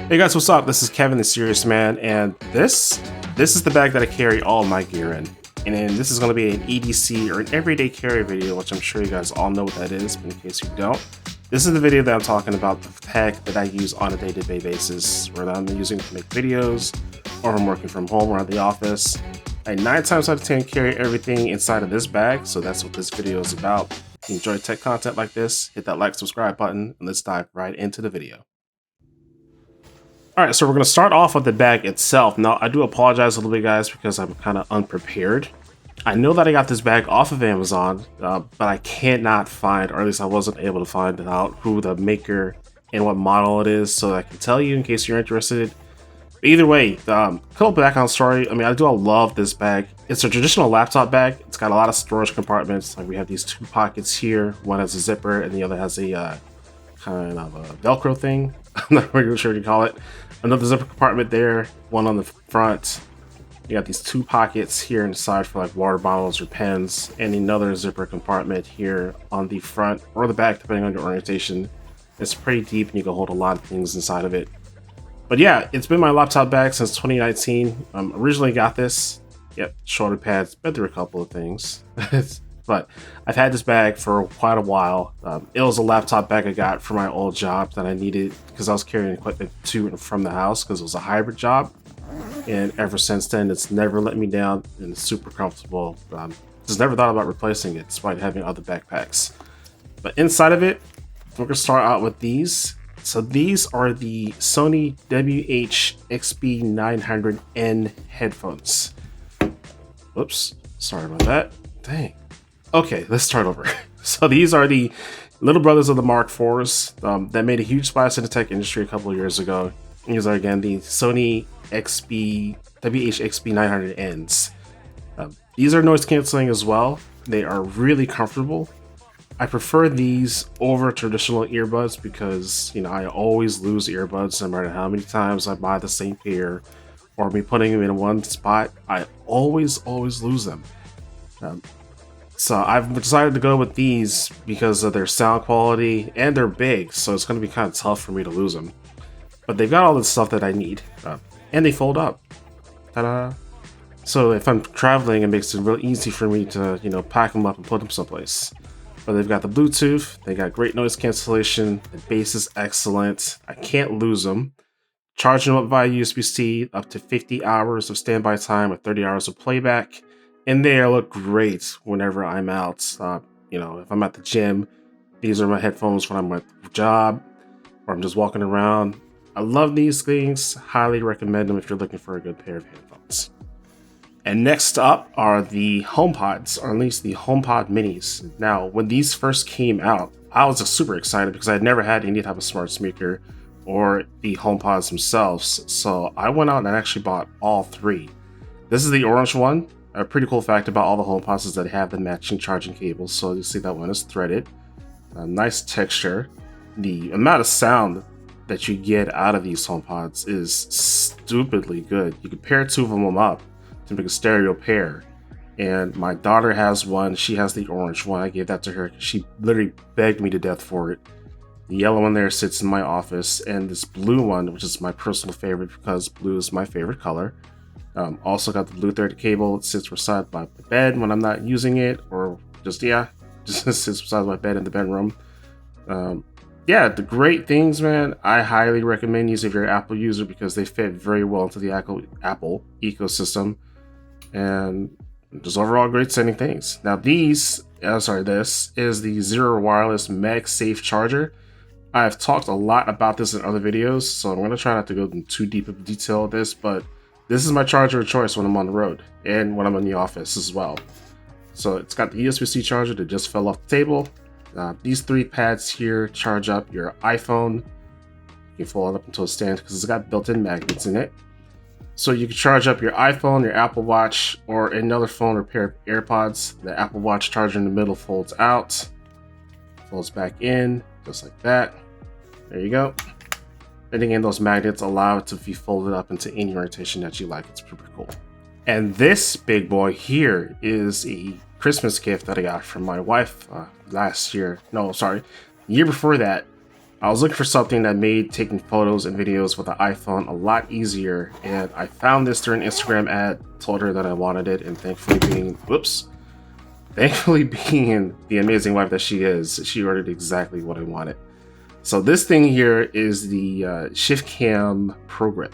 Hey guys, what's up? This is Kevin the Serious Man, and this is the bag that I carry all my gear in. And then this is going to be an EDC or an everyday carry video, which I'm sure you guys all know what that is, but in case you don't, this is the video that I'm talking about, the tech that I use on a day-to-day basis, whether I'm using to make videos, or I'm working from home or at the office. I 9 times out of 10 carry everything inside of this bag, so that's what this video is about. If you enjoy tech content like this, hit that like, subscribe button, and let's dive right into the video. Alright, so we're going to start off with the bag itself. Now, I do apologize a little bit, guys, because I'm kind of unprepared. I know that I got this bag off of Amazon, but I cannot find, or at least I wasn't able to find out who the maker and what model it is, so I can tell you in case you're interested. Either way, couple background story. I mean, I do love this bag. It's a traditional laptop bag. It's got a lot of storage compartments. Like we have these 2 pockets here. One has a zipper, and the other has a kind of a Velcro thing. I'm not really sure what you call it. Another zipper compartment there, one on the front. You got these 2 pockets here inside for like water bottles or pens, and another zipper compartment here on the front or the back, depending on your orientation. It's pretty deep, and you can hold a lot of things inside of it. But yeah, it's been my laptop bag since 2019. Originally got this. Yep, shoulder pads, been through a couple of things. But I've had this bag for quite a while. It was a laptop bag I got for my old job that I needed because I was carrying equipment to and from the house because it was a hybrid job. And ever since then, it's never let me down and it's super comfortable. Just never thought about replacing it despite having other backpacks. But inside of it, we're going to start out with these. So these are the Sony WH-XB900N headphones. Oops, sorry about that. Dang. Okay, let's start over. So these are the little brothers of the Mark IVs that made a huge splash in the tech industry a couple of years ago. These are again the Sony WH-XB900Ns. These are noise canceling as well. They are really comfortable. I prefer these over traditional earbuds because, you know, I always lose earbuds no matter how many times I buy the same pair or me putting them in one spot. I always lose them. So I've decided to go with these because of their sound quality and they're big, so it's going to be kind of tough for me to lose them. But they've got all the stuff that I need, and they fold up. Ta-da! So if I'm traveling, it makes it real easy for me to, you know, pack them up and put them someplace. But they've got the Bluetooth, they got great noise cancellation, the bass is excellent, I can't lose them. Charging them up via USB-C, up to 50 hours of standby time with 30 hours of playback. And they look great whenever I'm out. You know, if I'm at the gym, these are my headphones when I'm at the job or I'm just walking around. I love these things. Highly recommend them if you're looking for a good pair of headphones. And next up are the HomePods, or at least the HomePod Minis. Now, when these first came out, I was just super excited because I had never had any type of smart speaker or the HomePods themselves. So I went out and actually bought all 3. This is the orange one. A pretty cool fact about all the HomePods is that they have the matching charging cables, so you see that one is threaded. Nice texture. The amount of sound that you get out of these HomePods is stupidly good. You can pair 2 of them up to make a stereo pair. And my daughter has one. She has the orange one. I gave that to her. She literally begged me to death for it. The yellow one there sits in my office, and this blue one, which is my personal favorite because blue is my favorite color. Also got the blue threaded cable. It sits beside my bed when I'm not using it, or just sits beside my bed in the bedroom. Yeah, the great things, man. I highly recommend these if you're an Apple user because they fit very well into the Apple ecosystem, and just overall great sounding things. Now this is the Zero Wireless MagSafe charger. I've talked a lot about this in other videos, so I'm going to try not to go into too deep of detail with this, but this is my charger of choice when I'm on the road and when I'm in the office as well. So it's got the USB-C charger that just fell off the table. These 3 pads here charge up your iPhone. You can fold it up into a stand because it's got built-in magnets in it. So you can charge up your iPhone, your Apple Watch, or another phone or pair of AirPods. The Apple Watch charger in the middle folds out, folds back in, just like that. There you go. And again, those magnets allow it to be folded up into any orientation that you like. It's pretty cool. And this big boy here is a Christmas gift that I got from my wife last year. No, sorry, the year before that. I was looking for something that made taking photos and videos with the iPhone a lot easier, and I found this during an Instagram ad, told her that I wanted it, and thankfully being the amazing wife that she is, she ordered exactly what I wanted. So this thing here is the ShiftCam Pro Grip.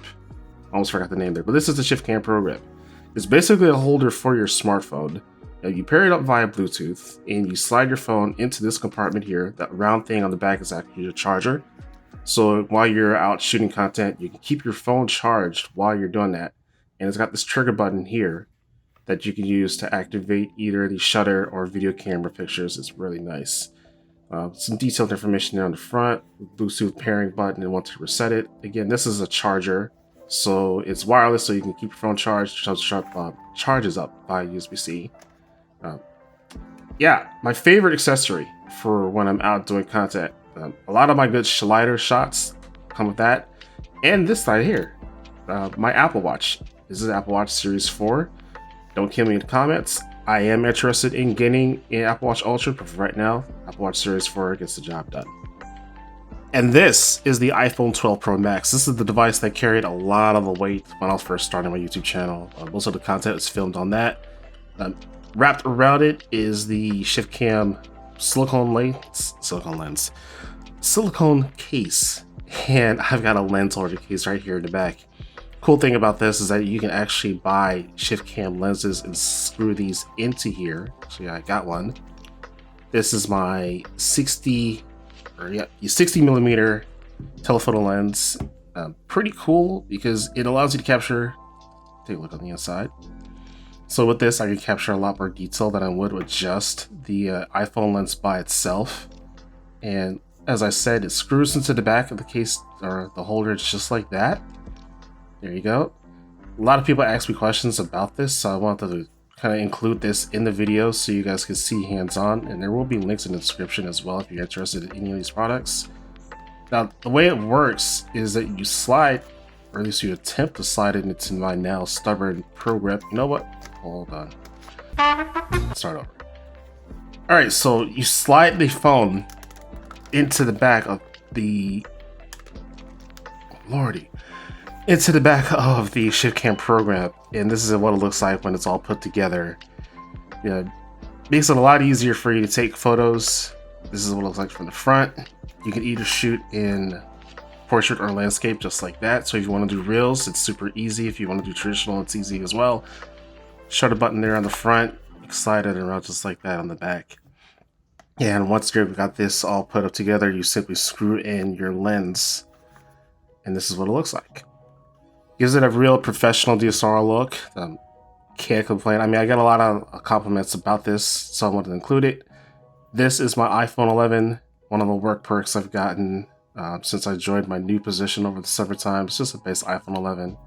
Almost forgot the name there, but this is the ShiftCam Pro Grip. It's basically a holder for your smartphone. You pair it up via Bluetooth, and you slide your phone into this compartment here. That round thing on the back is actually your charger. So while you're out shooting content, you can keep your phone charged while you're doing that. And it's got this trigger button here that you can use to activate either the shutter or video camera pictures. It's really nice. Some detailed information there on the front, Bluetooth pairing button, and once to reset it. Again, this is a charger, so it's wireless, so you can keep your phone charged. Charges up by USB-C. Yeah, my favorite accessory for when I'm out doing content. A lot of my good slider shots come with that, and this side here, my Apple Watch. This is Apple Watch Series 4. Don't kill me in the comments. I am interested in getting an Apple Watch Ultra, but for right now, Apple Watch Series 4 gets the job done. And this is the iPhone 12 Pro Max. This is the device that carried a lot of the weight when I was first starting my YouTube channel. Most of the content is filmed on that. Wrapped around it is the ShiftCam silicone case. And I've got a lens holder case right here in the back. Cool thing about this is that you can actually buy ShiftCam lenses and screw these into here. So yeah, I got one. This is my 60 millimeter telephoto lens. Pretty cool because it allows you to capture. Take a look on the inside. So with this, I can capture a lot more detail than I would with just the iPhone lens by itself. And as I said, it screws into the back of the case or the holder just like that. There you go. A lot of people ask me questions about this, so I wanted to kind of include this in the video so you guys can see hands-on, and there will be links in the description as well if you're interested in any of these products. Now, the way it works is that you slide, or at least you attempt to slide it into my now stubborn Pro Grip. You know what? Hold on. Start over. Alright, so you slide the phone into the back of the... Lordy. Into the back of the ShiftCam program, and this is what it looks like when it's all put together. Yeah, makes it a lot easier for you to take photos. This is what it looks like from the front. You can either shoot in portrait or landscape just like that. So if you want to do reels, it's super easy. If you want to do traditional, it's easy as well. Shutter button there on the front. You can slide it around just like that on the back. Yeah, and once you've got this all put up together, you simply screw in your lens, and this is what it looks like. Gives it a real professional DSLR look. Can't complain. I mean, I got a lot of compliments about this, so I wanted to include it. This is my iPhone 11, one of the work perks I've gotten since I joined my new position over the summertime. It's just a base iPhone 11.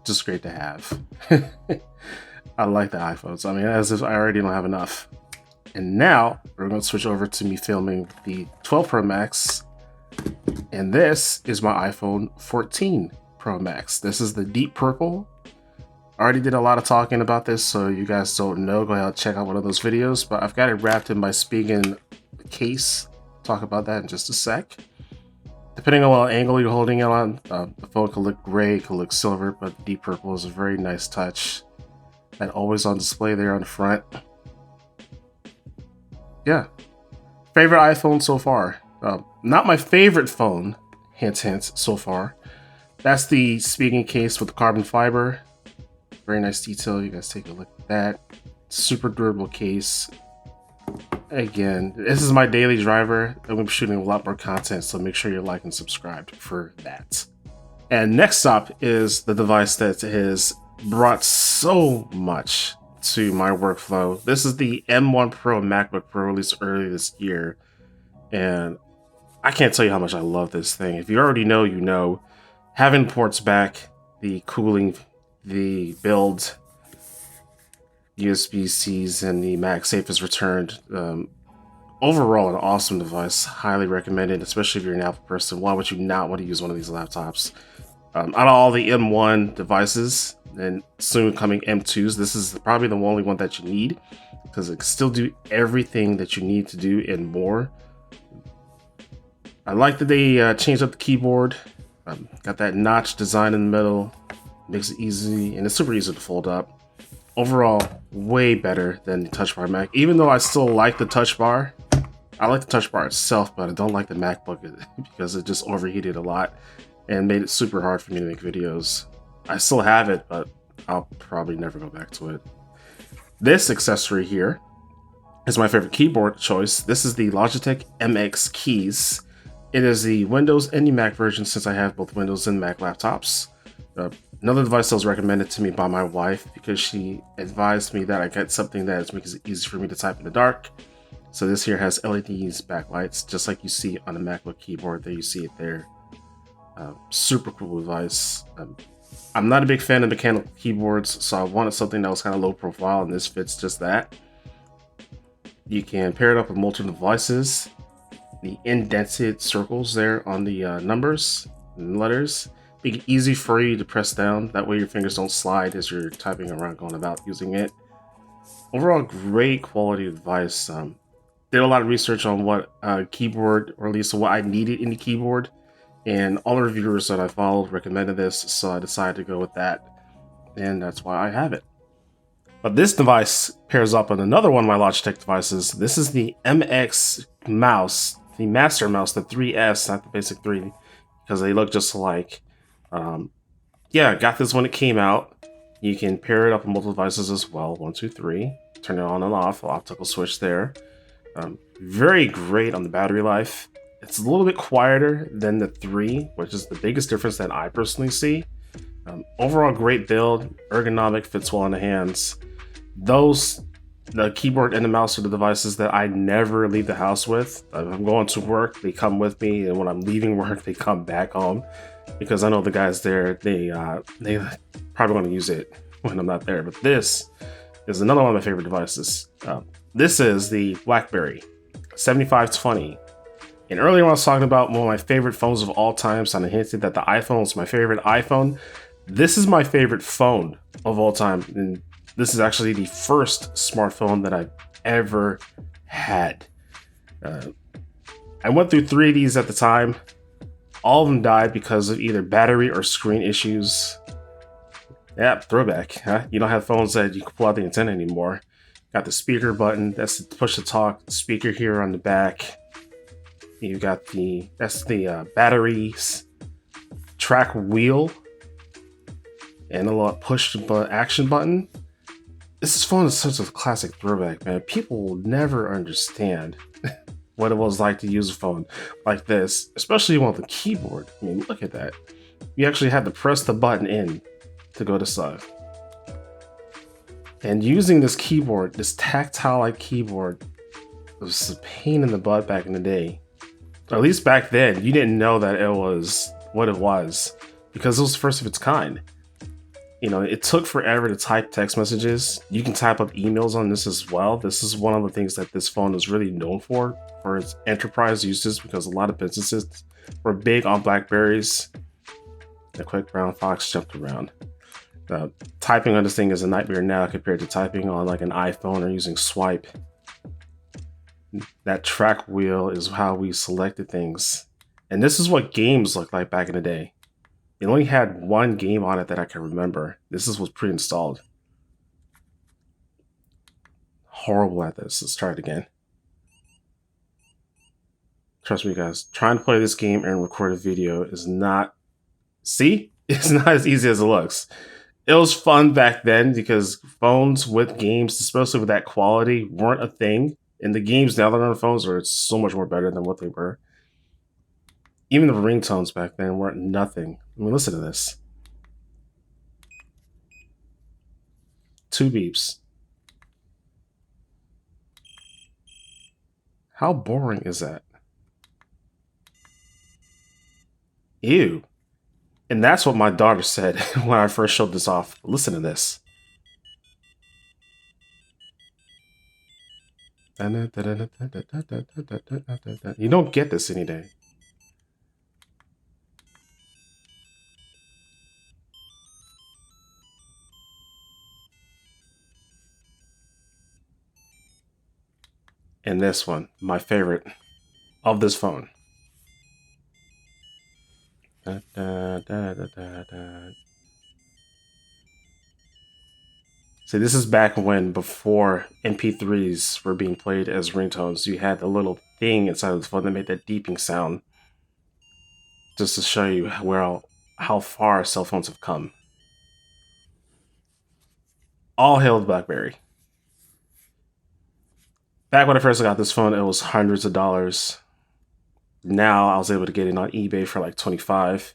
Just great to have. I like the iPhones. I mean, as if I already don't have enough. And now we're going to switch over to me filming the 12 Pro Max. And this is my iPhone 14 Pro Max. This is the deep purple. I already did a lot of talking about this, so you guys don't know, go ahead and check out one of those videos, but I've got it wrapped in my Spigen case. Talk about that in just a sec. Depending on what angle you're holding it on, the phone could look gray, could look silver, but deep purple is a very nice touch. And always on display there on the front. Yeah. Favorite iPhone so far. Not my favorite phone, hint hint, so far. That's the Spigen case with the carbon fiber. Very nice detail. You guys take a look at that. Super durable case. Again, this is my daily driver. I'm going to be shooting a lot more content, so make sure you're like and subscribed for that. And next up is the device that has brought so much to my workflow. This is the M1 Pro MacBook Pro released earlier this year. And I can't tell you how much I love this thing. If you already know, you know. Having ports back, the cooling, the build, USB-Cs, and the MagSafe is returned. Overall, an awesome device. Highly recommended, especially if you're an Apple person. Why would you not want to use one of these laptops? Out of all the M1 devices, and soon coming M2s, this is probably the only one that you need, because it can still do everything that you need to do and more. I like that they changed up the keyboard. Got that notch design in the middle. Makes it easy, and it's super easy to fold up. Overall, way better than the Touch Bar Mac. Even though I still like the Touch Bar, I like the Touch Bar itself, but I don't like the MacBook because it just overheated a lot and made it super hard for me to make videos. I still have it, but I'll probably never go back to it. This accessory here is my favorite keyboard choice. This is the Logitech MX Keys. It is the Windows and the Mac version since I have both Windows and Mac laptops. Another device that was recommended to me by my wife because she advised me that I get something that makes it easy for me to type in the dark. So this here has LEDs backlights, just like you see on the MacBook keyboard. There you see it there. Super cool device. I'm not a big fan of mechanical keyboards, so I wanted something that was kind of low profile, and this fits just that. You can pair it up with multiple devices. The indented circles there on the numbers and letters make it easy for you to press down. That way your fingers don't slide as you're typing around going about using it. Overall, great quality device. Did a lot of research on what keyboard, or at least what I needed in the keyboard, and all the reviewers that I followed recommended this, so I decided to go with that, and that's why I have it. But this device pairs up with another one of my Logitech devices. This is the MX mouse, the Master Mouse, the 3S, not the basic 3, because they look just alike. Yeah, I got this when it came out. You can pair it up with multiple devices as well. 1, 2, 3. Turn it on and off. Optical switch there. Very great on the battery life. It's a little bit quieter than the 3, which is the biggest difference that I personally see. Overall, great build. Ergonomic, fits well in the hands. The keyboard and the mouse are the devices that I never leave the house with. If I'm going to work, they come with me, and when I'm leaving work, they come back home. Because I know the guys there, they probably want to use it when I'm not there. But this is another one of my favorite devices. This is the Blackberry 7520. And earlier when I was talking about one of my favorite phones of all time, so I hinted that the iPhone is my favorite iPhone. This is my favorite phone of all time. And this is actually the first smartphone that I've ever had. I went through 3 of these at the time. All of them died because of either battery or screen issues. Yeah, throwback. Huh? You don't have phones that you can pull out the antenna anymore. Got the speaker button. That's the push to talk speaker here on the back. You got that's the batteries, track wheel, and a little push action button. This phone is such a classic throwback, man. People will never understand what it was like to use a phone like this, especially on the keyboard. I mean, look at that. You actually had to press the button in to go to stuff. And using this keyboard, this tactile-like keyboard, was a pain in the butt back in the day. Or at least back then, you didn't know that it was what it was, because it was the first of its kind. You know, it took forever to type text messages. You can type up emails on this as well. This is one of the things that this phone is really known for its enterprise uses, because a lot of businesses were big on Blackberries. The quick brown fox jumped around. Typing on this thing is a nightmare now compared to typing on like an iPhone or using swipe. That track wheel is how we selected things. And this is what games looked like back in the day. It only had one game on it that I can remember. This was pre-installed. Horrible at this. Let's try it again. Trust me, guys. Trying to play this game and record a video is not... See? It's not as easy as it looks. It was fun back then because phones with games, especially with that quality, weren't a thing. And the games now that are on phones are so much more better than what they were. Even the ringtones back then weren't nothing. I mean, listen to this. 2 beeps. How boring is that? Ew. And that's what my daughter said when I first showed this off. Listen to this. You don't get this any day. And this one, my favorite of this phone. Da, da, da, da, da, da. See, this is back when, before MP3s were being played as ringtones, you had the little thing inside of the phone that made that beeping sound, just to show you how far cell phones have come. All hail the BlackBerry. Back when I first got this phone, it was hundreds of dollars. Now I was able to get it on eBay for like 25.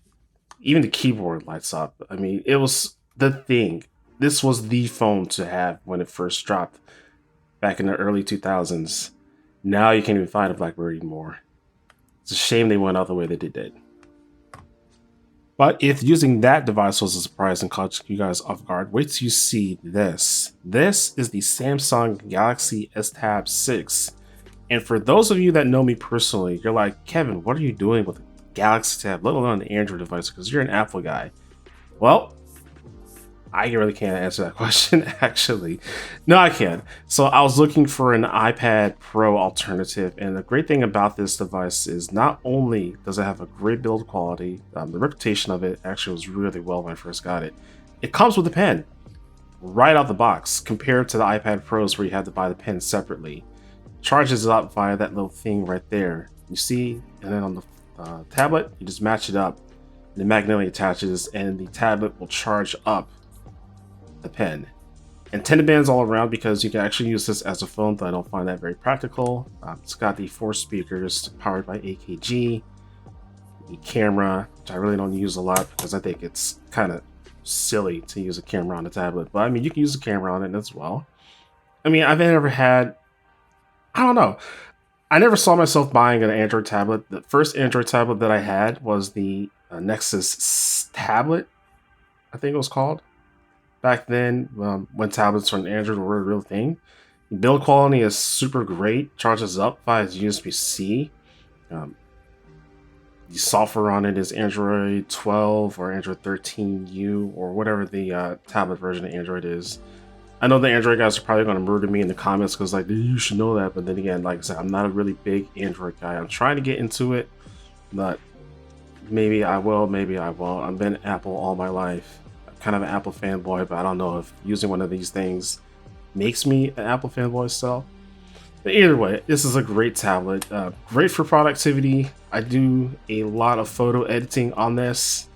Even the keyboard lights up. I mean, it was the thing. This was the phone to have when it first dropped back in the early 2000s. Now you can't even find a BlackBerry anymore. It's a shame they went out the way that they did. But if using that device was a surprise and caught you guys off guard, wait till you see this. This is the Samsung Galaxy S Tab 6. And for those of you that know me personally, you're like, Kevin, what are you doing with a Galaxy Tab, let alone an Android device, because you're an Apple guy? Well, I really can't answer that question, actually. No, I can. So I was looking for an iPad Pro alternative, and the great thing about this device is not only does it have a great build quality, the reputation of it actually was really well when I first got it. It comes with a pen right out the box, compared to the iPad Pros where you had to buy the pen separately. Charges it up via that little thing right there. You see, and then on the tablet, you just match it up, and it magnetically attaches, and the tablet will charge up the pen. And tinted bands all around, because you can actually use this as a phone, but I don't find that very practical. It's got the 4 speakers powered by AKG, the camera, which I really don't use a lot because I think it's kind of silly to use a camera on a tablet, but I mean, you can use a camera on it as well. I mean, I've never had, I don't know, I never saw myself buying an Android tablet. The first Android tablet that I had was the Nexus tablet, I think it was called. Back then, when tablets on Android were a real thing. Build quality is super great, charges up via USB-C. The software on it is Android 12 or Android 13U or whatever the tablet version of Android is. I know the Android guys are probably going to murder me in the comments because, like, you should know that. But then again, like I said, I'm not a really big Android guy. I'm trying to get into it, but maybe I will, maybe I won't. I've been Apple all my life. I'm kind of an Apple fanboy, but I don't know if using one of these things makes me an Apple fanboy still. But either way, this is a great tablet. Great for productivity. I do a lot of photo editing on this.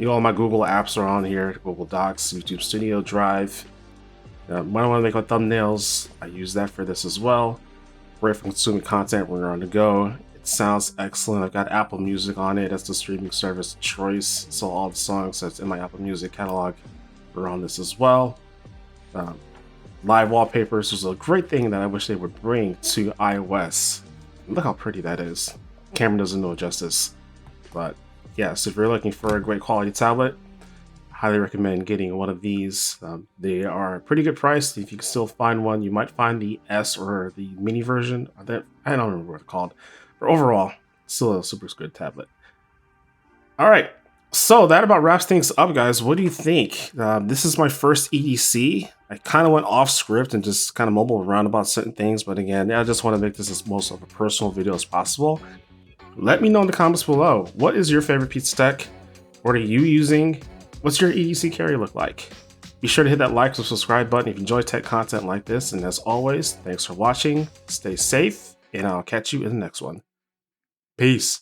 All my Google apps are on here. Google Docs, YouTube Studio, Drive. When I want to make my thumbnails, I use that for this as well. Great for consuming content when you're on the go. It sounds excellent. I've got Apple Music on it. That's the streaming service of choice. So all the songs that's in my Apple Music catalog are on this as well. Live wallpapers was a great thing that I wish they would bring to iOS. Look how pretty that is. Camera doesn't do it justice. But yes, if you're looking for a great quality tablet, highly recommend getting one of these. They are pretty good priced. If you can still find one, you might find the S or the mini version. I don't remember what it's called. But overall, still a super good tablet. All right, so that about wraps things up, guys. What do you think? This is my first EDC. I kind of went off script and just kind of mumbled around about certain things. But again, I just want to make this as most of a personal video as possible. Let me know in the comments below. What is your favorite pizza tech? What are you using? What's your EDC carry look like? Be sure to hit that like or subscribe button if you enjoy tech content like this. And as always, thanks for watching. Stay safe, and I'll catch you in the next one. Peace.